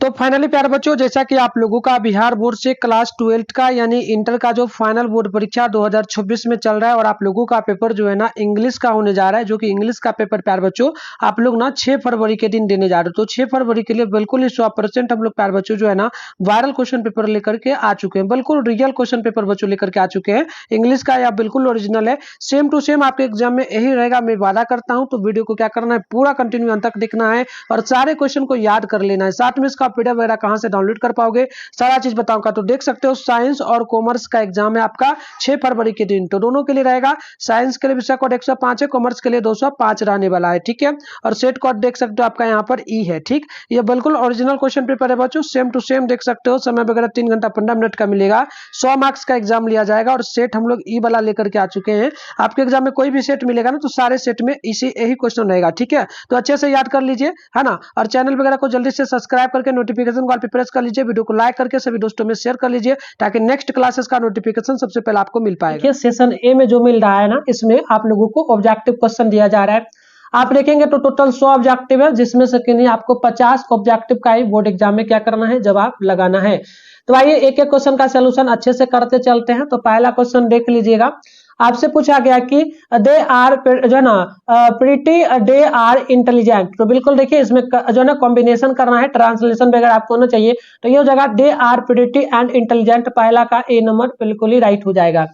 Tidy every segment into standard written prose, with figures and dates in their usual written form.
तो फाइनली प्यारे बच्चों, जैसा कि आप लोगों का बिहार बोर्ड से क्लास 12 का यानी इंटर का जो फाइनल बोर्ड परीक्षा 2026 में चल रहा है और आप लोगों का पेपर जो है ना इंग्लिश का होने जा रहा है, जो कि इंग्लिश का पेपर प्यारे बच्चों आप लोग ना 6 फरवरी के दिन देने जा रहे हो। तो 6 फरवरी के लिए बिल्कुल ही 100% हम लोग प्यारे बच्चों जो है ना वायरल क्वेश्चन पेपर लेकर के आ चुके हैं, बिल्कुल रियल क्वेश्चन पेपर बच्चों लेकर के आ चुके हैं। इंग्लिश का या बिल्कुल ओरिजिनल है, सेम टू सेम आपके एग्जाम में यही रहेगा, मैं वादा करता हूँ। तो वीडियो को क्या करना है, पूरा कंटिन्यू अंत तक देखना है और सारे क्वेश्चन को याद कर लेना है। साथ में इसका पीडीएफ वगैरह कहां से डाउनलोड कर पाओगे, सारा चीज बताऊंगा। तो देख सकते हो साइंस और कॉमर्स का एग्जाम है आपका 6 फरवरी के दिन, तो दोनों के लिए रहेगा। साइंस के लिए विषय कोड 105 है, कॉमर्स के लिए 205 रहने वाला है, ठीक है। और सेट कोड देख सकते हो आपका यहाँ पर ई है, ठीक। ये बिल्कुल ओरिजिनल क्वेश्चन पेपर है बच्चों, सेम टू सेम देख सकते हो। समय वगैरह 3 घंटा 15 मिनट का मिलेगा। 100 मार्क्स का एग्जाम लिया जाएगा और सेट हम लोग ई वाला लेकर के आ चुके हैं। आपके एग्जाम में कोई भी सेट मिलेगा ना, तो सारे सेट में इसी यही क्वेश्चन रहेगा, ठीक है। तो अच्छे से याद कर लीजिए, है ना। और चैनल वगैरह को जल्दी से सब्सक्राइब करके नोटिफिकेशन कॉल पे प्रेस कर लीजिए, वीडियो को लाइक करके सभी दोस्तों में शेयर कर लीजिए, ताकि नेक्स्ट क्लासेस का नोटिफिकेशन सबसे पहले आपको मिल पाएगा। देखिए सेशन ए में जो मिल रहा है ना, इसमें आप लोगों को ऑब्जेक्टिव क्वेश्चन दिया जा रहा है। आप देखेंगे तो टोटल 100 ऑब्जेक्टिव है, जिसमें से कि नहीं आपको 50 ऑब्जेक्टिव का ही बोर्ड एग्जाम में क्या करना है, जवाब लगाना है। तो आइए एक एक क्वेश्चन का सोल्यूशन अच्छे से करते चलते हैं। तो पहला क्वेश्चन देख लीजिएगा। आपसे पूछा गया कि दे आर जो है ना प्रीटी दे आर इंटेलिजेंट। तो बिल्कुल देखिए इसमें जो है ना कॉम्बिनेशन करना है, ट्रांसलेशन वगैरह आपको होना चाहिए। तो ये हो जाएगा they are pretty and intelligent, पहला का ए नंबर बिल्कुल ही राइट हो जाएगा।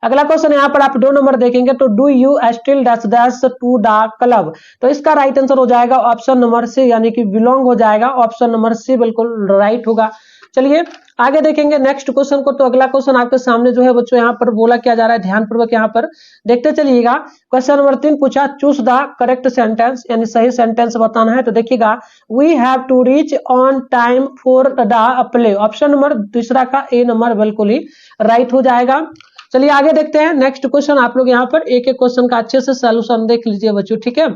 अगला क्वेश्चन यहाँ पर आप 2 नंबर देखेंगे तो do you still dash dash to the club. तो इसका राइट आंसर हो जाएगा ऑप्शन नंबर सी, यानी कि बिलोंग हो जाएगा। ऑप्शन नंबर सी बिल्कुल राइट होगा। चलिए आगे देखेंगे नेक्स्ट क्वेश्चन को। तो अगला क्वेश्चन आपके सामने जो है बच्चों यहाँ पर बोला क्या जा रहा है, ध्यानपूर्वक यहाँ पर देखते चलिएगा। क्वेश्चन नंबर 3 पूछा चूज द करेक्ट सेंटेंस, यानी सही सेंटेंस बताना है। तो देखिएगा we have to reach on time for the play. Option number दूसरा का ए नंबर बिल्कुल ही राइट हो जाएगा। चलिए आगे देखते हैं नेक्स्ट क्वेश्चन। आप लोग यहाँ पर एक एक क्वेश्चन का अच्छे से सॉल्यूशन देख लीजिए बच्चों, ठीक है।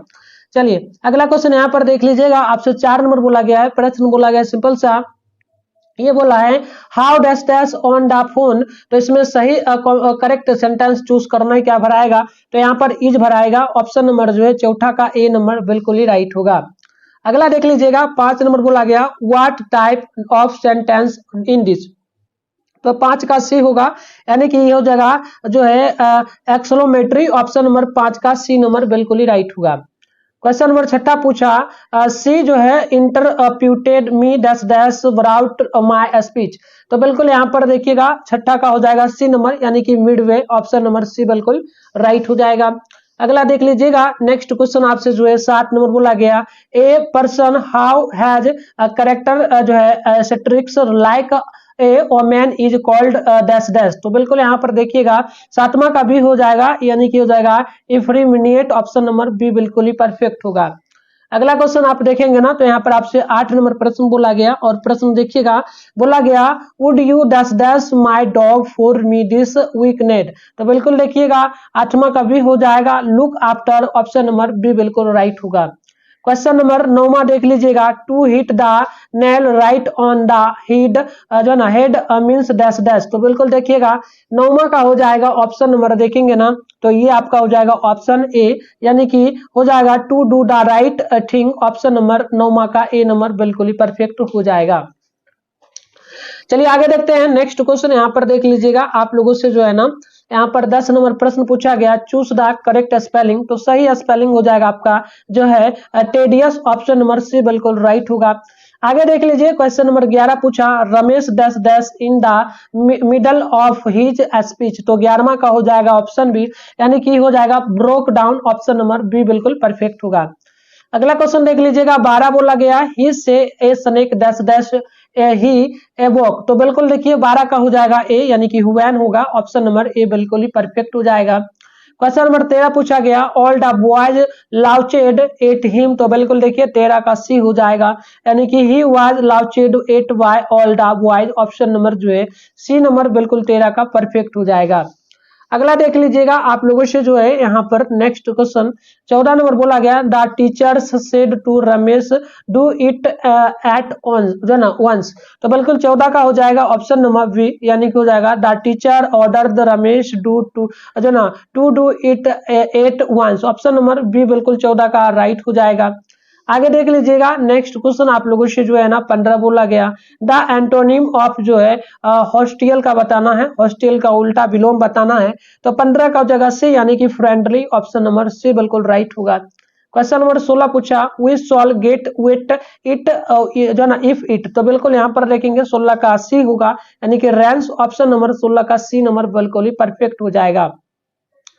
चलिए अगला क्वेश्चन यहाँ पर देख लीजिएगा। आपसे 4 नंबर बोला गया है, प्रश्न बोला गया है सिंपल सा। ये बोला है how dash dash on the phone. तो इसमें सही करेक्ट सेंटेंस चूज करना है, क्या भराएगा। तो यहाँ पर इज भराएगा। ऑप्शन नंबर जो है चौथा का ए नंबर बिल्कुल ही राइट होगा। अगला देख लीजिएगा 5 नंबर बोला गया what type of sentence in this. तो 5 का सी होगा, यानी कि ये हो जाएगा जो है एक्सक्लेमेटरी। ऑप्शन नंबर 5 का सी नंबर बिल्कुल ही राइट होगा। क्वेश्चन नंबर 6 पूछा सी जो है interrupted me dash dash without my speech. तो बिल्कुल यहाँ पर देखिएगा 6 का हो जाएगा सी नंबर, यानी कि मिडवे। ऑप्शन नंबर सी बिल्कुल राइट हो जाएगा। अगला देख लीजिएगा नेक्स्ट क्वेश्चन आपसे जो है 7 नंबर बोला गया a person how has character जो है सेट्रिक्स like a woman is called dash dash. तो बिल्कुल यहाँ पर देखिएगा 7वां का भी हो जाएगा, यानी कि हो जाएगा इफ्रीमिनेट। ऑप्शन नंबर बी बिल्कुल ही परफेक्ट होगा। अगला क्वेश्चन आप देखेंगे ना, तो यहाँ पर आपसे 8 नंबर प्रश्न बोला गया और प्रश्न देखिएगा बोला गया would you dash dash my dog for me this weakness. तो बिल्कुल देखिएगा 8वां का भी हो जाएगा look after. Option number B बिल्कुल राइट होगा। क्वेश्चन नंबर 9 देख लीजिएगा to hit the nail right on the head जो ना हेड मींस डैश डैश। तो बिल्कुल देखिएगा 9वां का हो जाएगा। ऑप्शन नंबर देखेंगे ना, तो ये आपका हो जाएगा ऑप्शन ए, यानी कि हो जाएगा to do the right thing. Option number 9वां का ए नंबर बिल्कुल ही परफेक्ट हो जाएगा। चलिए आगे देखते हैं नेक्स्ट क्वेश्चन। यहाँ पर देख लीजिएगा आप लोगों से जो है ना, यहाँ पर 10 नंबर प्रश्न पूछा गया चूज द करेक्ट स्पेलिंग। तो सही स्पेलिंग हो जाएगा आपका जो है टेडियस। ऑप्शन नंबर सी बिल्कुल राइट होगा। आगे देख लीजिए क्वेश्चन नंबर 11 पूछा Ramesh dash dash in the middle of his speech. तो 11वां का हो जाएगा ऑप्शन बी, यानी कि हो जाएगा broke down. Option number B बिल्कुल परफेक्ट होगा। अगला क्वेश्चन देख लीजिएगा 12 बोला गया ही से a snake dash dash he evoke. तो बिल्कुल देखिए 12 का हो जाएगा ए, यानी कि हुवैन होगा। ऑप्शन नंबर ए बिल्कुल ही परफेक्ट हो जाएगा। क्वेश्चन नंबर 13 पूछा गया all the boys laughed at him. तो बिल्कुल देखिए 13 का सी हो जाएगा, यानी कि he was laughed at by all the boys. Option number जो है सी नंबर बिल्कुल 13 का परफेक्ट हो जाएगा। अगला देख लीजिएगा आप लोगों से जो है यहाँ पर नेक्स्ट क्वेश्चन 14 नंबर बोला गया the teachers said to Ramesh do it at जो ना वंस। तो बिल्कुल 14 का हो जाएगा ऑप्शन नंबर बी, यानी कि हो जाएगा the teacher order the Ramesh do to जो ना to do it at once. Option number B बिल्कुल 14 का राइट हो जाएगा। आगे देख लीजिएगा नेक्स्ट क्वेश्चन आप लोगों से जो है ना 15 बोला गया, द एंटोनिम ऑफ जो है हॉस्टियल का बताना है, हॉस्टियल का उल्टा विलोम बताना है। तो 15 का जगह से यानी कि फ्रेंडली, ऑप्शन नंबर सी बिल्कुल राइट होगा। क्वेश्चन नंबर 16 पूछा, we shall get wet it जो ना इफ इट, तो बिल्कुल यहाँ पर देखेंगे 16 का सी होगा, यानी कि रेंस, ऑप्शन नंबर 16 का सी नंबर बिल्कुल ही परफेक्ट हो जाएगा।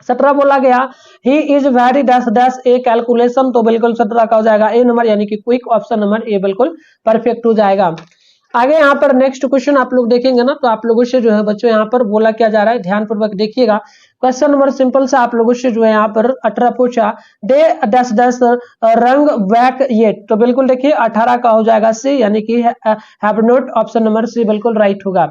17 बोला गया, he is very dash dash A calculation, तो बिल्कुल 17 का हो जाएगा ए नंबर, यानी कि क्विक, ऑप्शन नंबर ए बिल्कुल परफेक्ट हो जाएगा। आगे यहाँ पर नेक्स्ट क्वेश्चन आप लोग देखेंगे ना, तो आप लोगों से जो है बच्चों यहाँ पर बोला क्या जा रहा है, ध्यानपूर्वक देखिएगा। क्वेश्चन नंबर सिंपल से आप लोगों से जो है यहाँ पर 18 पूछा, दे डैश डैश रंग बैक येट, तो बिल्कुल देखिए 18 का हो जाएगा सी, यानी कि have not, option number C बिल्कुल राइट होगा।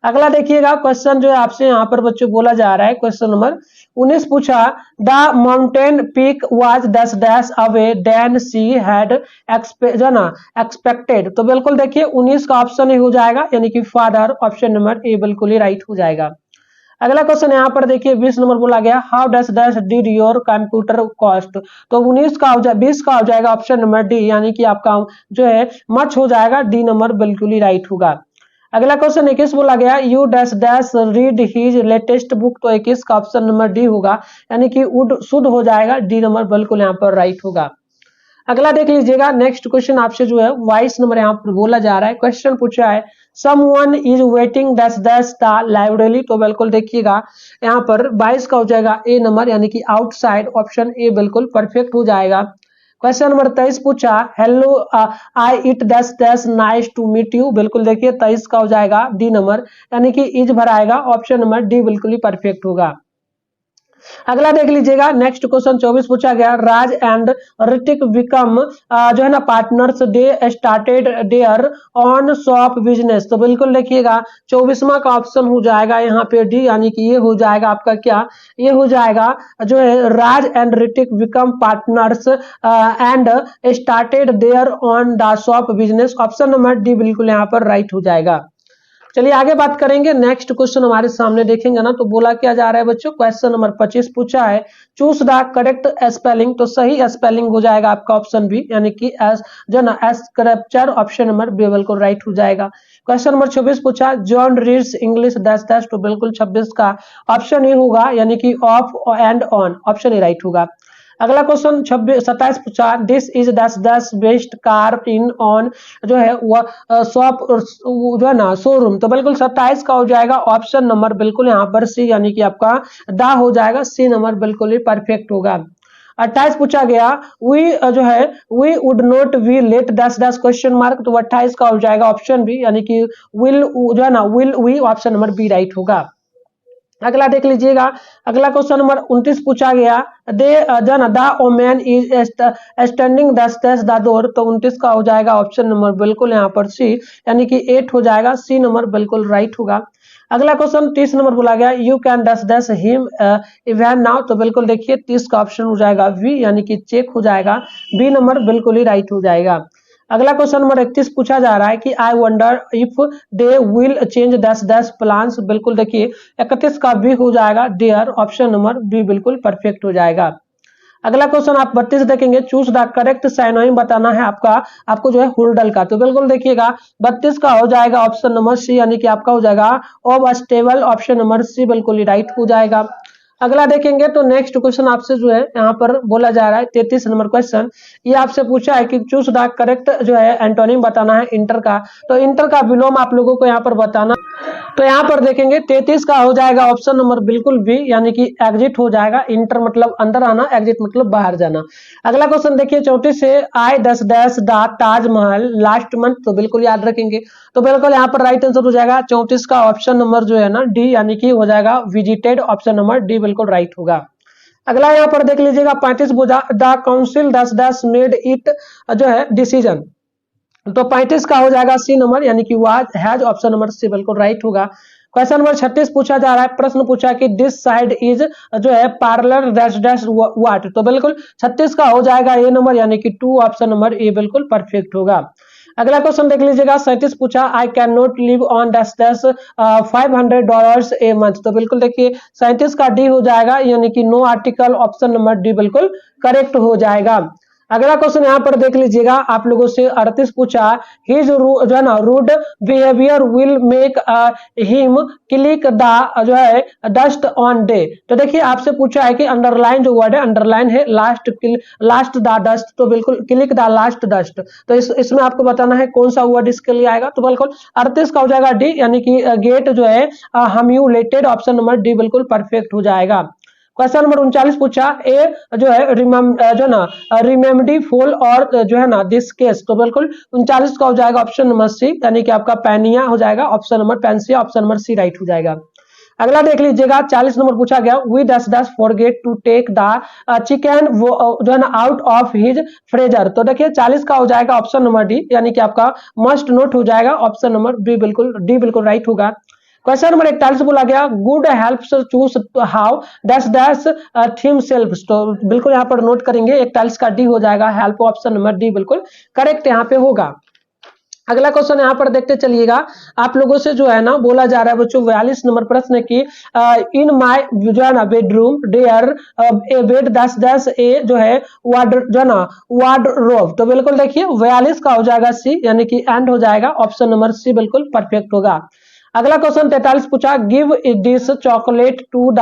अगला देखिएगा क्वेश्चन जो है आपसे यहाँ पर बच्चों बोला जा रहा है, क्वेश्चन नंबर 19 पूछा, the mountain peak was dash dash away than she had जो ना एक्सपेक्टेड, तो बिल्कुल देखिए 19 का ऑप्शन ही हो जाएगा, यानी कि फादर, ऑप्शन नंबर ए बिल्कुल ही राइट हो जाएगा। अगला क्वेश्चन यहाँ पर देखिए 20 नंबर बोला गया, how dash dash did your computer cost, तो 19 का हो जाए 20 का हो जाएगा, ऑप्शन नंबर डी, यानी कि आपका जो है मच हो जाएगा, डी नंबर बिल्कुल ही राइट होगा। अगला क्वेश्चन 21 बोला गया, you dash dash read his latest book, तो 21 का ऑप्शन नंबर डी होगा, यानी कि वुड शुद्ध हो जाएगा, डी नंबर बिल्कुल यहाँ पर राइट होगा। अगला देख लीजिएगा नेक्स्ट क्वेश्चन आपसे जो है 22 नंबर यहाँ पर बोला जा रहा है, क्वेश्चन पूछा है, someone is waiting dash dash the library, तो बिल्कुल देखिएगा यहाँ पर 22 का हो जाएगा ए नंबर, यानी कि आउटसाइड, ऑप्शन ए बिल्कुल परफेक्ट हो जाएगा। क्वेश्चन नंबर 23 पूछा, hello I it dash dash nice to meet you, बिल्कुल देखिए 23 का हो जाएगा डी नंबर, यानी कि इज भराएगा, ऑप्शन नंबर डी बिल्कुल ही परफेक्ट होगा। अगला देख लीजिएगा नेक्स्ट क्वेश्चन 24 पूछा गया, राज एंड ऋतिक विकम जो है ना partners, they started their own shop business, तो बिल्कुल देखिएगा 24वां का ऑप्शन हो जाएगा यहाँ पे डी, यानी कि ये हो जाएगा आपका क्या, ये हो जाएगा जो है Raj and Hrithik became partners and started their own the shop business, option number D बिल्कुल यहाँ पर राइट हो जाएगा। चलिए आगे बात करेंगे, नेक्स्ट क्वेश्चन हमारे सामने देखेंगे ना, तो बोला क्या जा रहा है बच्चों, क्वेश्चन नंबर 25 पूछा है, चूज द करेक्ट स्पेलिंग, तो सही स्पेलिंग हो जाएगा आपका ऑप्शन बी, यानी कि एस जो ना as scripture, option number B बिल्कुल राइट हो जाएगा। क्वेश्चन नंबर 26 पूछा, John reads English dash dash, तो बिल्कुल 26 का ऑप्शन ही होगा, यानी कि ऑफ एंड ऑन, ऑप्शन ही राइट होगा। अगला क्वेश्चन 27 पूछा, this is dash dash best car in on जो है वह शॉप जो है ना शोरूम, तो बिल्कुल 27 का हो जाएगा, ऑप्शन नंबर बिल्कुल यहाँ पर सी, यानी कि आपका दा हो जाएगा, सी नंबर बिल्कुल ही परफेक्ट होगा। 28 पूछा गया, वी जो है we would not we let dash dash question mark, तो 28 का हो जाएगा ऑप्शन बी, यानी कि विल जो है ना will we, option number B right होगा। अगला देख लीजिएगा, अगला क्वेश्चन नंबर 29 पूछा गया, दे जन the woman is standing dash dash the door, तो 29 का हो जाएगा ऑप्शन नंबर बिल्कुल यहाँ पर सी, यानी कि 8 हो जाएगा, सी नंबर बिल्कुल राइट होगा। अगला क्वेश्चन 30 नंबर बोला गया, you can dash dash him even now, तो बिल्कुल देखिए 30 का ऑप्शन हो जाएगा वी, यानी कि चेक हो जाएगा, बी नंबर बिल्कुल ही राइट हो जाएगा। अगला क्वेश्चन नंबर 31 पूछा जा रहा है कि I wonder if they will change dash dash plans, बिल्कुल देखिए 31 का बी हो जाएगा डेयर, ऑप्शन नंबर बी बिल्कुल परफेक्ट हो जाएगा। अगला क्वेश्चन आप 32 देखेंगे, चूज द करेक्ट साइनोनिम बताना है आपको जो है हुल्डल का, तो बिल्कुल देखिएगा 32 का हो जाएगा ऑप्शन नंबर सी, यानी कि आपका हो जाएगा of stable, option number C बिल्कुल ही राइट हो जाएगा। अगला देखेंगे तो नेक्स्ट क्वेश्चन आपसे जो है यहाँ पर बोला जा रहा है 33 नंबर क्वेश्चन, ये आपसे पूछा है कि चूज द करेक्ट जो है एंटोनिम बताना है इंटर का, तो इंटर का विलोम आप लोगों को यहाँ पर बताना, तो यहाँ पर देखेंगे 33 का हो जाएगा ऑप्शन नंबर बिल्कुल बी, यानी कि एग्जिट हो जाएगा, इंटर मतलब अंदर आना, एग्जिट मतलब बाहर जाना। अगला क्वेश्चन देखिए 34 से, I dash dash the Taj Mahal last month, तो बिल्कुल याद रखेंगे, तो बिल्कुल यहाँ पर राइट आंसर हो जाएगा 34 का ऑप्शन नंबर जो है ना डी, यानी कि हो जाएगा विजिटेड, ऑप्शन नंबर डी बिल्कुल राइट होगा। अगला यहाँ पर देख लीजिएगा 35 बोझा, the council dash dash made it जो है डिसीजन, तो 35 का हो जाएगा सी नंबर, यानी कि was has, option number C बिल्कुल राइट होगा। क्वेश्चन नंबर 36 पूछा जा रहा है, प्रश्न पूछा कि दिस साइड इज जो है पार्लर डैश डैश व्हाट, तो बिल्कुल 36 का हो जाएगा ए नंबर, यानी कि 2, ऑप्शन नंबर ए बिल्कुल परफेक्ट होगा। अगला क्वेश्चन देख लीजिएगा 37 पूछा, I can not live on dash dash $500 a month, तो बिल्कुल देखिए 37 का डी हो जाएगा, यानी कि no article, option number D बिल्कुल करेक्ट हो जाएगा। अगला क्वेश्चन यहाँ पर देख लीजिएगा, आप लोगों से 38 पूछा, हिज जो है ना rude behaviour will make him click the जो है डस्ट ऑन डे। तो देखिए आपसे पूछा है कि अंडरलाइन जो वर्ड है, अंडरलाइन है लास्ट द डस्ट, तो बिल्कुल क्लिक द लास्ट डस्ट। तो इसमें आपको बताना है कौन सा वर्ड इसके लिए आएगा। तो बिल्कुल 38 का हो जाएगा डी, यानी कि गेट जो है हम्यूलेटेड, ऑप्शन नंबर डी बिल्कुल परफेक्ट हो जाएगा। क्वेश्चन नंबर 39 पूछा, ए जो है जो ना रिमेमडी फुल और जो है ना दिस केस। तो बिल्कुल 39 का हो जाएगा ऑप्शन नंबर सी, यानी कि आपका पैनिया हो जाएगा, ऑप्शन नंबर पेंसिया, ऑप्शन नंबर सी राइट हो जाएगा। अगला देख लीजिएगा, 40 नंबर पूछा गया, we does does forget to take the chicken जो है ना आउट ऑफ हिज फ्रीजर। तो देखिए 40 का हो जाएगा ऑप्शन नंबर डी, यानी कि आपका मस्ट नोट हो जाएगा, ऑप्शन नंबर डी बिल्कुल राइट होगा। क्वेश्चन नंबर 41 बोला गया, God helps those who dash dash themselves. तो बिल्कुल यहाँ पर नोट करेंगे, 41 का डी हो जाएगा हेल्प, ऑप्शन नंबर डी बिल्कुल करेक्ट यहाँ पे होगा। अगला क्वेश्चन यहाँ पर देखते चलिएगा, आप लोगों से जो है ना बोला जा रहा है बच्चों 42 नंबर प्रश्न की, इन माय जो है ना बेडरूम डेयर ए बेड डैश डैश ए जो है वार्ड जो है ना वार्डरोब। तो बिल्कुल देखिए 42 का हो जाएगा सी, यानी कि एंड हो जाएगा, ऑप्शन नंबर सी बिल्कुल परफेक्ट होगा। अगला क्वेश्चन 43 पूछा, give this chocolate to the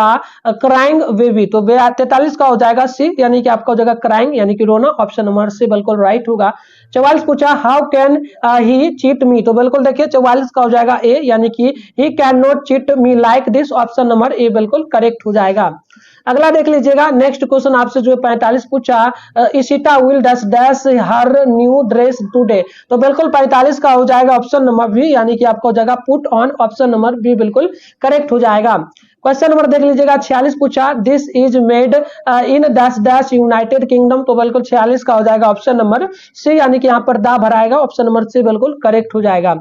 crying baby. तो 43 का हो जाएगा सी, यानी कि आपका हो जाएगा क्राइंग, यानी कि रोना, ऑप्शन नंबर सी बिल्कुल राइट होगा। 44 पूछा, हाउ कैन ही चीट मी। तो बिल्कुल देखिए 44 का हो जाएगा ए, यानी कि he can not cheat me like this, option number A बिल्कुल करेक्ट हो जाएगा। अगला देख लीजिएगा, नेक्स्ट क्वेश्चन आपसे जो 45 पूछा, Ishita will dash dash her new dress today. तो बिल्कुल 45 का हो जाएगा ऑप्शन नंबर बी, यानी कि आपका हो जाएगा put on, option number B बिल्कुल करेक्ट हो जाएगा। क्वेश्चन नंबर देख लीजिएगा, 46 पूछा, this is made in dash dash United Kingdom. तो बिल्कुल 46 का हो जाएगा ऑप्शन नंबर सी, यानी कि यहाँ पर दा भराएगा, ऑप्शन नंबर सी बिल्कुल करेक्ट हो जाएगा।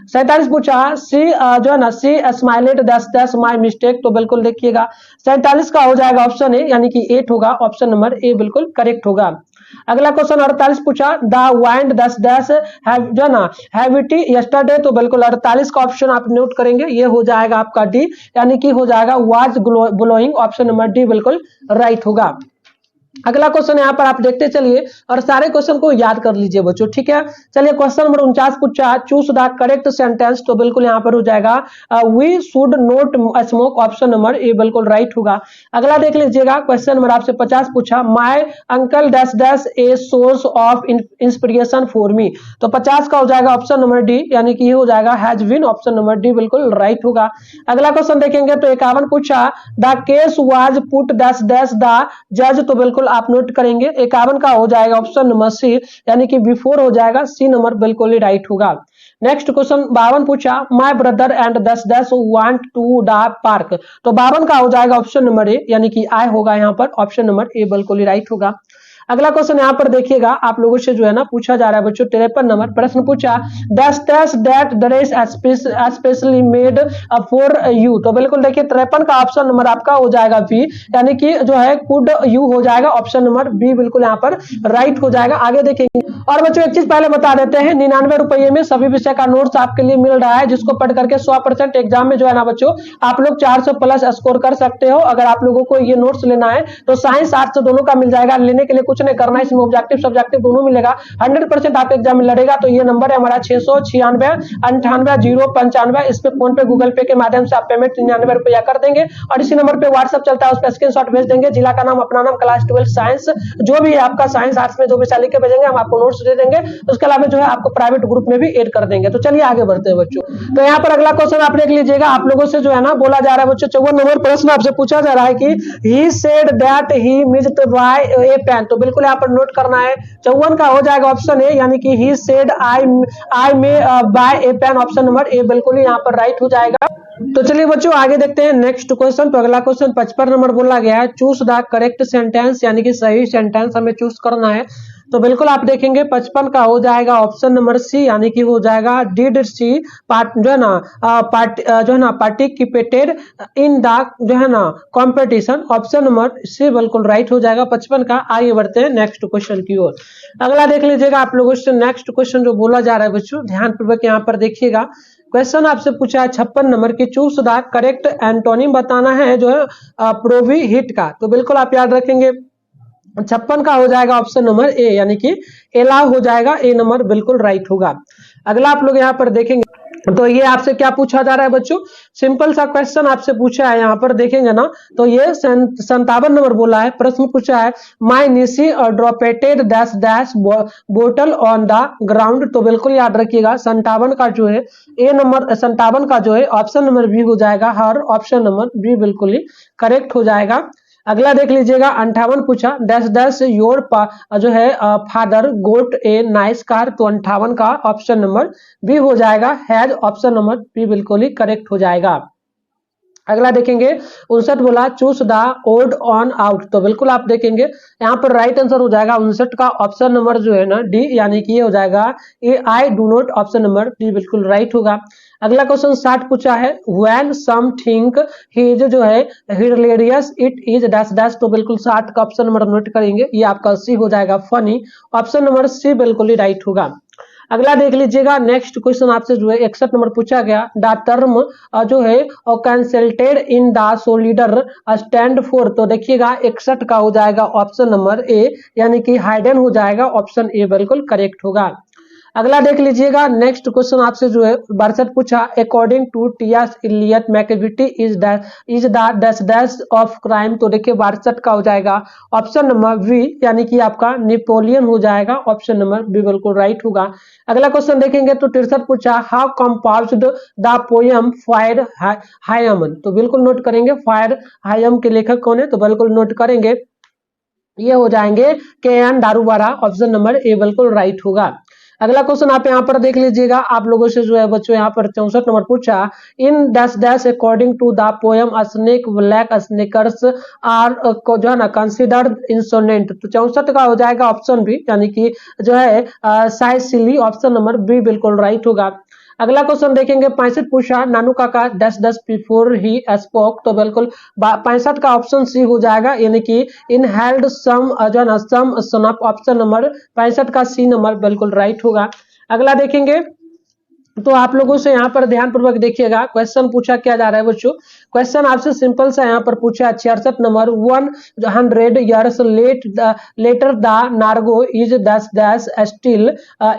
47 पूछा, सी जो है ना सी स्माइलेड डैश डैश माई मिस्टेक। तो बिल्कुल देखिएगा 47 का हो जाएगा ऑप्शन ए, यानी कि 8 होगा, ऑप्शन नंबर ए बिल्कुल करेक्ट होगा। अगला क्वेश्चन 48 पूछा, द वाइंड डैश डैश जो है ना हैविटी यस्टरडे। तो बिल्कुल 48 का ऑप्शन आप नोट करेंगे, ये हो जाएगा आपका डी, यानी कि हो जाएगा was blowing, option number D बिल्कुल राइट होगा। अगला क्वेश्चन यहाँ पर आप देखते चलिए और सारे क्वेश्चन को याद कर लीजिए बच्चों, ठीक है। चलिए क्वेश्चन नंबर 49 पूछा, चूज द करेक्ट सेंटेंस। तो बिल्कुल यहाँ पर हो जाएगा we should not smoke, option number A बिल्कुल राइट होगा। अगला देख लीजिएगा, क्वेश्चन नंबर आपसे 50 पूछा, my uncle dash dash a source of inspiration for me. तो 50 का हो जाएगा ऑप्शन नंबर डी, यानी कि ये हो जाएगा has been, option number D बिल्कुल राइट होगा। अगला क्वेश्चन देखेंगे तो 51 पूछा, the case was put dash dash the जज। तो बिल्कुल आप नोट करेंगे, 51 का हो जाएगा ऑप्शन नंबर सी, यानी कि बिफोर हो जाएगा, सी नंबर बिल्कुल ही राइट होगा। नेक्स्ट क्वेश्चन 52 पूछा, my brother and dash dash want to the park. तो 52 का हो जाएगा ऑप्शन नंबर ए, यानी कि आई होगा यहाँ पर, ऑप्शन नंबर ए बिल्कुल ही राइट होगा। अगला क्वेश्चन यहाँ पर देखिएगा, आप लोगों से जो है ना पूछा जा रहा है बच्चों 53 नंबर प्रश्न पूछा, dash dash that dress specially made for you. तो बिल्कुल देखिए 53 का ऑप्शन नंबर आपका हो जाएगा बी, यानी कि जो है कुड यू हो जाएगा, ऑप्शन नंबर बी बिल्कुल यहाँ पर राइट हो जाएगा। आगे देखेंगे और बच्चों एक चीज पहले बता देते हैं, 99 रुपये में सभी विषय का नोट्स आपके लिए मिल रहा है, जिसको पढ़ करके 100% एग्जाम में जो है ना बच्चों आप लोग 400 प्लस स्कोर कर सकते हो। अगर आप लोगों को ये नोट्स लेना है तो साइंस आर्ट्स दोनों का मिल जाएगा, लेने के लिए कुछ नहीं करना है, इसमें ऑब्जेक्टिव सब्जेक्टिव दोनों मिलेगा, 100% आप एग्जाम में लड़ेगा। तो ये नंबर है हमारा 696 इस पे फोन पे गूगल पे के माध्यम से आप पेमेंट 99 रुपया कर देंगे और इसी नंबर पे व्हाट्सएप चलता है, उस पर स्क्रीनशॉट भेज देंगे, जिला का नाम, अपना नाम, क्लास 12 साइंस जो भी है आपका, साइंस आर्ट्स में जो विषय लिख के भेजेंगे हम आपको नोट्स दे देंगे। उसके अलावा जो है आपको प्राइवेट ग्रुप में भी ऐड कर देंगे। तो चलिए आगे बढ़ते हैं बच्चों। तो यहाँ पर अगला क्वेश्चन आप देख लीजिएगा, आप लोगों से जो है ना बोला जा रहा है बच्चों 54 नंबर प्रश्न आपसे पूछा जा रहा है कि he said that he missed buy a pen. तो बिल्कुल यहाँ पर नोट करना है, 54 का हो जाएगा ऑप्शन ए, यानी कि he said I may buy a pen, option number A बिल्कुल यहाँ पर राइट हो जाएगा। तो चलिए बच्चों आगे देखते हैं नेक्स्ट क्वेश्चन। तो अगला क्वेश्चन 55 नंबर बोला गया है, चूज द करेक्ट सेंटेंस, यानी कि सही सेंटेंस हमें चूज करना है। तो बिल्कुल आप देखेंगे 55 का हो जाएगा ऑप्शन नंबर सी, यानी कि हो जाएगा डिड सी पार्ट जो है ना पार्टिसिपेटेड इन द जो है ना कंपटीशन, ऑप्शन नंबर सी बिल्कुल राइट हो जाएगा 55 का। आगे बढ़ते हैं नेक्स्ट क्वेश्चन की ओर। अगला देख लीजिएगा, आप लोगों से नेक्स्ट क्वेश्चन जो बोला जा रहा है बच्चों ध्यानपूर्वक यहाँ पर देखिएगा। क्वेश्चन आपसे पूछा है 56 नंबर की, चूज द करेक्ट एंटोनिम बताना है जो है प्रोवी हिट का। तो बिल्कुल आप याद रखेंगे 56 का हो जाएगा ऑप्शन नंबर ए, यानी कि एलाव हो जाएगा, ए नंबर बिल्कुल राइट होगा। अगला आप लोग यहाँ पर देखेंगे तो ये आपसे क्या पूछा जा रहा है बच्चों, सिंपल सा क्वेश्चन आपसे पूछा है, यहाँ पर देखेंगे ना तो ये 57 नंबर बोला है, प्रश्न पूछा है my niece dropped dash dash bottle on the ground. तो बिल्कुल याद रखिएगा 57 का जो है ए नंबर, 57 का जो है ऑप्शन नंबर बी हो जाएगा, हर ऑप्शन नंबर बी बिल्कुल ही करेक्ट हो जाएगा। अगला देख लीजिएगा 58 पूछा डैश डैश योर जो है father got a nice car. तो 58 का ऑप्शन नंबर बी हो जाएगा, हैज, ऑप्शन नंबर बी बिल्कुल ही करेक्ट हो जाएगा। अगला देखेंगे 59 बोला choose the odd on out. तो बिल्कुल आप देखेंगे यहाँ पर राइट आंसर हो जाएगा 59 का ऑप्शन नंबर जो है ना डी, यानी कि ये हो जाएगा A I do not, option number D बिल्कुल राइट होगा। अगला क्वेश्चन 60 पूछा है व्हेन सम थिंक हिज जो है hilarious it is dash dash. तो बिल्कुल 60 का ऑप्शन नंबर नोट करेंगे, ये आपका सी हो जाएगा फनी, ऑप्शन नंबर सी बिल्कुल ही राइट होगा। अगला देख लीजिएगा नेक्स्ट क्वेश्चन आपसे जो है 61 नंबर पूछा गया द टर्म जो है consulted in the soldier stand for. तो देखिएगा 61 का हो जाएगा ऑप्शन नंबर ए, यानी कि हाइडन हो जाएगा, ऑप्शन ए बिल्कुल करेक्ट होगा। अगला देख लीजिएगा नेक्स्ट क्वेश्चन आपसे जो है 62 पूछा according to T S. Eliot Macavity is the dash dash of crime. तो देखिए 62 का हो जाएगा ऑप्शन नंबर बी, यानी कि आपका नेपोलियन हो जाएगा, ऑप्शन नंबर बी बिल्कुल राइट होगा। अगला क्वेश्चन देखेंगे तो 63 पूछा how composed the poem fire hymn. तो बिल्कुल नोट करेंगे फायर हायम के लेखक कौन है, तो बिल्कुल नोट करेंगे, ये हो जाएंगे के एन दारूवारा, ऑप्शन नंबर ए बिल्कुल राइट होगा। अगला क्वेश्चन आप यहाँ पर देख लीजिएगा, आप लोगों से जो है बच्चों यहाँ पर 64 नंबर पूछा in dash dash according to the poem snake black snakers are जो है ना कंसिडर्ड इंसोनेंट। तो 64 का हो जाएगा ऑप्शन बी, यानी कि जो है साइसिली, ऑप्शन नंबर बी बिल्कुल राइट होगा। अगला क्वेश्चन देखेंगे 65 पूछा नानू काका dash dash before he spoke. तो बिल्कुल 65 का ऑप्शन सी हो जाएगा, यानी कि इन हेल्ड सम जो है ना सम सनअप, ऑप्शन नंबर 65 का सी नंबर बिल्कुल राइट होगा। अगला देखेंगे तो आप लोगों से यहाँ पर ध्यान पूर्वक देखिएगा क्वेश्चन पूछा क्या जा रहा है बच्चों, क्वेश्चन आपसे सिंपल सा यहाँ पर पूछा 66 number 100 years later the nargo is dash dash still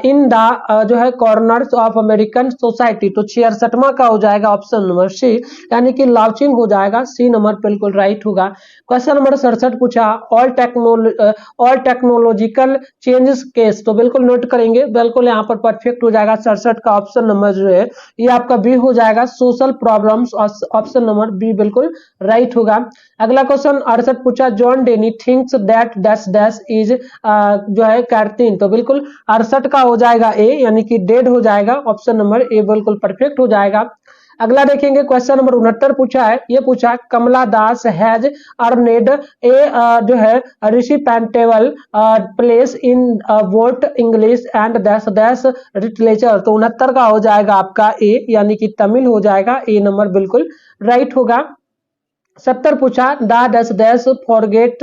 in the जो है कॉर्नर्स ऑफ अमेरिकन सोसाइटी। तो 66वां का हो जाएगा ऑप्शन नंबर सी, यानी कि लाउचिंग हो जाएगा, सी नंबर बिल्कुल राइट होगा। क्वेश्चन नंबर 67 पूछा ऑल टेक्नोलॉजिकल चेंजेस केस। तो बिल्कुल नोट करेंगे, बिल्कुल यहाँ पर परफेक्ट हो जाएगा, 67 का ऑप्शन नंबर जो है ये आपका बी हो जाएगा, social problems, option number B बिल्कुल राइट होगा। अगला क्वेश्चन 68 पूछा John Denny thinks that dash dash is जो है कैरटीन। तो बिल्कुल 68 का हो जाएगा ए, यानी कि डेड हो जाएगा, ऑप्शन नंबर ए बिल्कुल परफेक्ट हो जाएगा। अगला देखेंगे क्वेश्चन नंबर 69 पूछा है, ये पूछा कमला दास हैज अर्नेड ए जो है respectable place in both English and dash dash literature. तो 69 का हो जाएगा आपका ए, यानी कि तमिल हो जाएगा, ए नंबर बिल्कुल राइट होगा। 70 पूछा the dash dash forget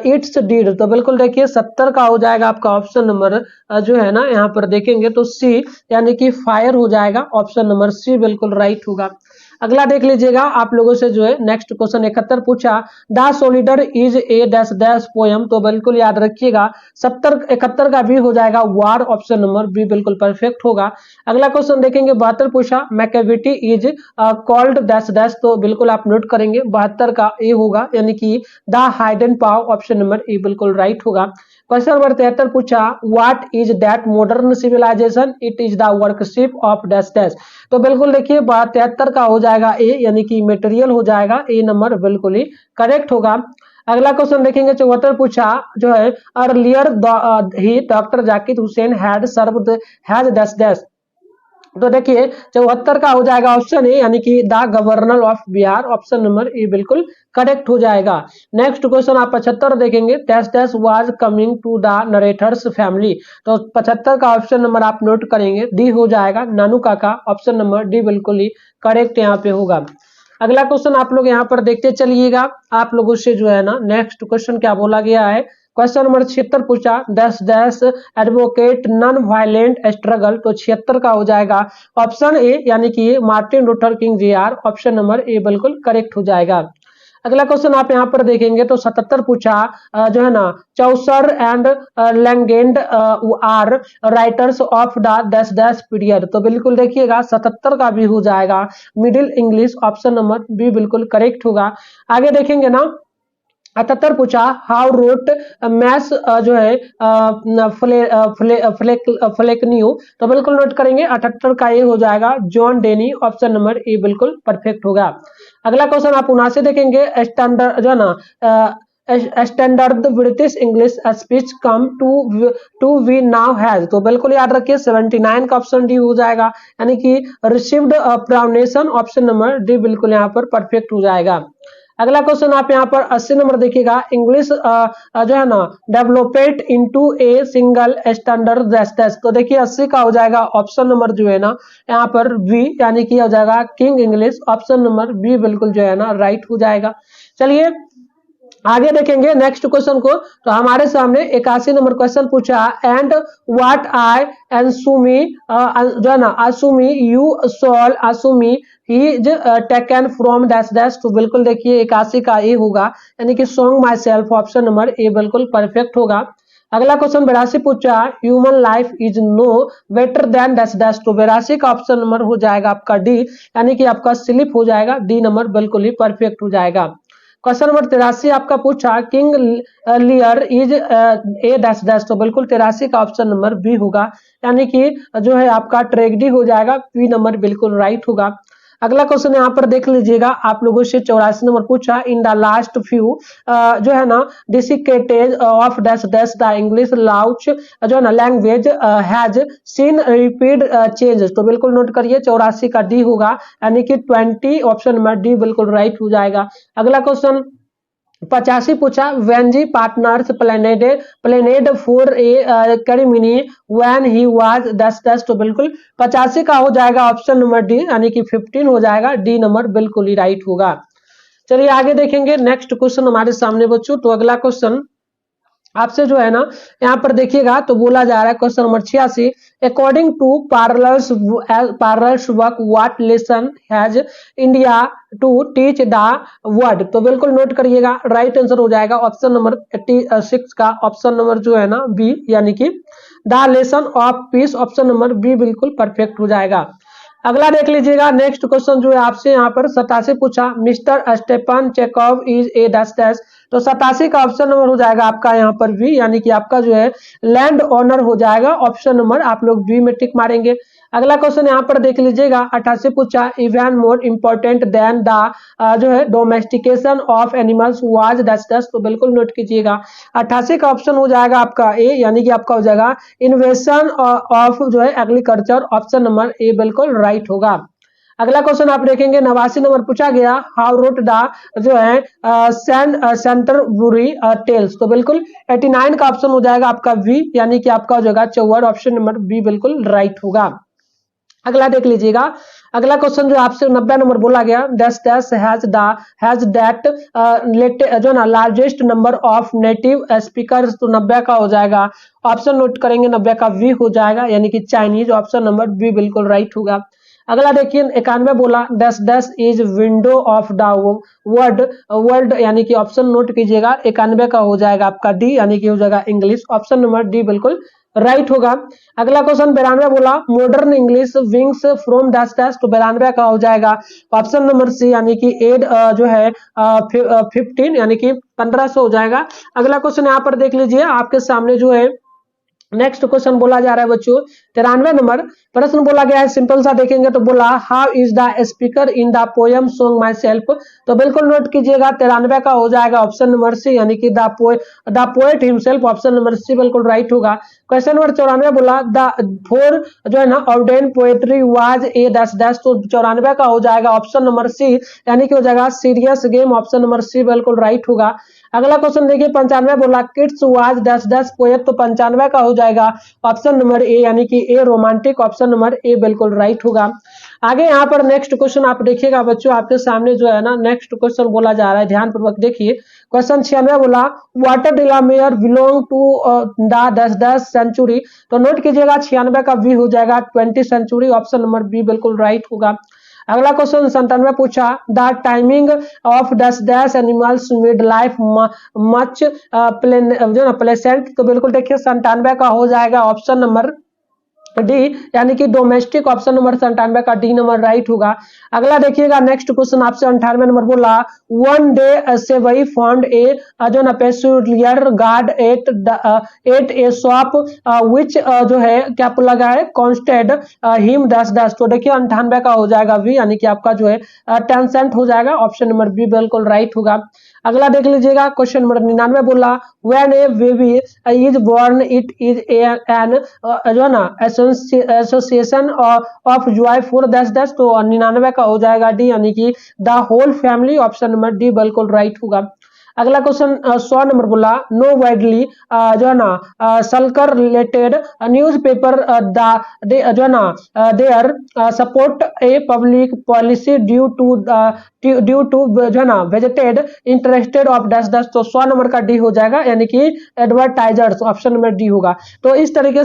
its deed. तो बिल्कुल देखिए 70 का हो जाएगा आपका ऑप्शन नंबर जो है ना यहाँ पर देखेंगे तो सी, यानी कि फायर हो जाएगा, ऑप्शन नंबर सी बिल्कुल राइट होगा। अगला देख लीजिएगा आप लोगों से जो है नेक्स्ट क्वेश्चन 71 पूछा the soldier is a dash dash poem. तो बिल्कुल याद रखिएगा 71 का भी हो जाएगा वार, ऑप्शन नंबर बी बिल्कुल परफेक्ट होगा। अगला क्वेश्चन देखेंगे 72 पूछा Macavity is called dash dash. तो बिल्कुल आप नोट करेंगे 72 का ए होगा, यानी कि the hidden paw, option number A बिल्कुल राइट होगा। क्वेश्चन नंबर 73 पूछा what is that modern civilization it is the worship of dash dash. तो बिल्कुल देखिए 73 का हो जाएगा ए, यानी कि मटेरियल हो जाएगा, ए नंबर बिल्कुल ही करेक्ट होगा। अगला क्वेश्चन देखेंगे 74 पूछा जो है earlier he doctor Zakir Hussain had served has dash dash. तो देखिए 74 का हो जाएगा ऑप्शन ए, यानी कि the governor of Bihar, option number A बिल्कुल करेक्ट हो जाएगा। नेक्स्ट क्वेश्चन आप 75 देखेंगे dash dash was coming to the narrator's family. तो 75 का ऑप्शन नंबर आप नोट करेंगे, डी हो जाएगा नानू काका, ऑप्शन नंबर डी बिल्कुल ही करेक्ट यहाँ पे होगा। अगला क्वेश्चन आप लोग यहाँ पर देखते चलिएगा, आप लोगों से जो है ना नेक्स्ट क्वेश्चन क्या बोला गया है, क्वेश्चन नंबर 76 पूछा dash dash advocate non violent struggle. तो 76 का हो जाएगा ऑप्शन ए, यानी कि Martin Luther king junior, option number A बिल्कुल करेक्ट हो जाएगा। अगला क्वेश्चन आप यहाँ पर देखेंगे तो 77 पूछा जो है ना, Chaucer and Langland are writers of the dash dash period. तो बिल्कुल देखिएगा 77 का भी हो जाएगा middle English, option number B बिल्कुल करेक्ट होगा। आगे देखेंगे ना, 78 पूछा हाउ रोट मैस जो है फ्लेकन्यू। तो बिल्कुल नोट करेंगे 78 का ये हो जाएगा John Denny, option number A बिल्कुल परफेक्ट होगा। अगला क्वेश्चन आप 79 देखेंगे, स्टैंडर्ड जो है ना, standard British English speech come to we now has. तो बिल्कुल याद रखिए 79 का ऑप्शन डी हो जाएगा, यानी कि received pronunciation, option number D बिल्कुल यहाँ पर परफेक्ट हो जाएगा। अगला क्वेश्चन आप यहाँ पर 80 नंबर देखिएगा, इंग्लिश जो है ना developed into a single standard dash dash. तो देखिए 80 का हो जाएगा ऑप्शन नंबर जो है ना यहाँ पर बी, यानी कि हो जाएगा king English, option number B बिल्कुल जो है ना राइट हो जाएगा। चलिए आगे देखेंगे नेक्स्ट क्वेश्चन को। तो हमारे सामने 81 नंबर क्वेश्चन पूछा, एंड व्हाट आई एंसुमी जो है ना assume you shall assume he is taken from dash dash. तो बिल्कुल देखिए 81 का ए होगा, यानी कि song myself, option number A बिल्कुल परफेक्ट होगा। अगला क्वेश्चन 82 पूछा, human life is no better than dash dash. तो 82 का ऑप्शन नंबर हो जाएगा आपका डी, यानी कि आपका स्लिप हो जाएगा, डी नंबर बिल्कुल ही परफेक्ट हो जाएगा। क्वेश्चन नंबर 83 आपका पूछा, King Lear is a dash dash. तो बिल्कुल 83 का ऑप्शन नंबर बी होगा, यानी कि जो है आपका ट्रेगडी हो जाएगा, बी नंबर बिल्कुल राइट होगा। अगला क्वेश्चन यहाँ पर देख लीजिएगा, आप लोगों से 84 नंबर पूछा, इन द लास्ट फ्यू जो है ना decades of dash dash the English लाउच जो है ना language has seen repeat changes. तो बिल्कुल नोट करिए 84 का डी होगा, यानी कि 20, ऑप्शन नंबर डी बिल्कुल राइट हो जाएगा। अगला क्वेश्चन 85 पूछा, वेंजी partners planned for a ceremony when he was dash dash. तो बिल्कुल 85 का हो जाएगा ऑप्शन नंबर डी, यानी कि 15 हो जाएगा, डी नंबर बिल्कुल ही राइट होगा। चलिए आगे देखेंगे नेक्स्ट क्वेश्चन हमारे सामने बच्चों। तो अगला क्वेश्चन आपसे जो है ना यहाँ पर देखिएगा, तो बोला जा रहा है question number 86, according to parlours work what lesson has India to teach the world. तो बिल्कुल नोट करिएगा, राइट आंसर हो जाएगा ऑप्शन नंबर 86 का, ऑप्शन नंबर जो है ना बी, यानी कि the lesson of peace, option number B बिल्कुल परफेक्ट हो जाएगा। अगला देख लीजिएगा नेक्स्ट क्वेश्चन जो है आपसे यहाँ पर 87 पूछा, mister Stefan Chekhov is a dash dash. तो 87 का ऑप्शन नंबर हो जाएगा आपका यहाँ पर बी, यानी कि आपका जो है लैंड ओनर हो जाएगा, ऑप्शन नंबर आप लोग बी में टिक मारेंगे। अगला क्वेश्चन यहाँ पर देख लीजिएगा 88 पूछा, even more important than the जो है domestication of animals was dash dash. तो बिल्कुल नोट कीजिएगा 88 का ऑप्शन हो जाएगा आपका ए, यानी कि आपका हो जाएगा इन्वेशन ऑफ जो है एग्रीकल्चर, ऑप्शन नंबर ए बिल्कुल राइट होगा। अगला क्वेश्चन आप देखेंगे 89 नंबर पूछा गया, हाउ रोट द जो है सेंटरबुरी टेल्स। तो बिल्कुल 89 का ऑप्शन हो जाएगा आपका बी, यानी कि आपका हो जाएगा चौवर, ऑप्शन नंबर बी बिल्कुल राइट होगा। अगला देख लीजिएगा, अगला क्वेश्चन जो आपसे 90 नंबर बोला गया, डैश डैश हैज दैट जो ना largest number of native speakers. तो 90 का हो जाएगा, ऑप्शन नोट करेंगे 90 का बी हो जाएगा, यानी कि चाइनीज, ऑप्शन नंबर बी बिल्कुल राइट होगा। अगला देखिए 91 बोला, dash dash is window of the world, यानी कि ऑप्शन नोट कीजिएगा 91 का हो जाएगा आपका डी, यानी कि हो जाएगा इंग्लिश, ऑप्शन नंबर डी बिल्कुल राइट होगा। अगला क्वेश्चन 92 बोला, modern English wings from dash dash. तो 92 का हो जाएगा ऑप्शन नंबर सी, यानी कि एड जो है 15, यानी कि 1500 हो जाएगा। अगला क्वेश्चन यहाँ पर देख लीजिए, आपके सामने जो है नेक्स्ट क्वेश्चन बोला जा रहा है बच्चों 93 नंबर प्रश्न बोला गया है, सिंपल सा देखेंगे तो बोला, how is the speaker in the poem song my self. तो बिल्कुल नोट कीजिएगा 93 का हो जाएगा ऑप्शन नंबर सी, यानी कि the poet himself, option number C बिल्कुल राइट होगा। क्वेश्चन नंबर 94 बोला, द फोर जो है ना ordained poetry was a dash dash. तो 94 का हो जाएगा ऑप्शन नंबर सी, यानी कि हो जाएगा serious game, option number C बिल्कुल राइट होगा। अगला क्वेश्चन देखिए 95 बोला, kids was dash dash poet. तो 95 का हो जाएगा ऑप्शन नंबर ए, यानी कि ए रोमांटिक, ऑप्शन नंबर ए बिल्कुल राइट होगा। आगे यहाँ पर नेक्स्ट क्वेश्चन आप देखिएगा बच्चों, आपके सामने जो है ना नेक्स्ट क्वेश्चन बोला जा रहा है, ध्यान पूर्वक देखिए। क्वेश्चन 96 बोला, Walter de la Mare belong to the dash dash century. तो नोट कीजिएगा 96 का बी हो जाएगा 20 सेंचुरी, ऑप्शन नंबर बी बिल्कुल राइट होगा। अगला क्वेश्चन 97 पूछा the timing of dash dash animals mid life much जो ना प्लेसेंट। तो बिल्कुल देखिए 97 का हो जाएगा ऑप्शन नंबर डी, यानी कि डोमेस्टिक। ऑप्शन नंबर 97 का डी नंबर राइट होगा। अगला देखिएगा नेक्स्ट क्वेश्चन आपसे 98 नंबर बोला वन डे से वही फाउंड ए जो ना patroller guard at a shop which जो है क्या लगा है कॉन्स्टेड हिम डैश डैश। तो देखिए 98 का हो जाएगा वी, यानी कि आपका जो है 10 सेंट हो जाएगा। ऑप्शन नंबर बी बिल्कुल राइट होगा। अगला देख लीजिएगा क्वेश्चन नंबर 99 बोला when a baby is born it is an जो ना association of joy for dash dash. तो 99 का हो जाएगा डी, यानी कि the whole family. Option number D बिल्कुल राइट होगा। अगला क्वेश्चन 100 नंबर बोला नो वाइडली जो है ना सलकर रिलेटेड न्यूज पेपर जो है ना there support a public policy due to जो है ना vegetated interested of dash dash. तो 100 नंबर का डी हो जाएगा, यानी कि एडवर्टाइजर्स। ऑप्शन नंबर डी होगा। तो इस तरीके से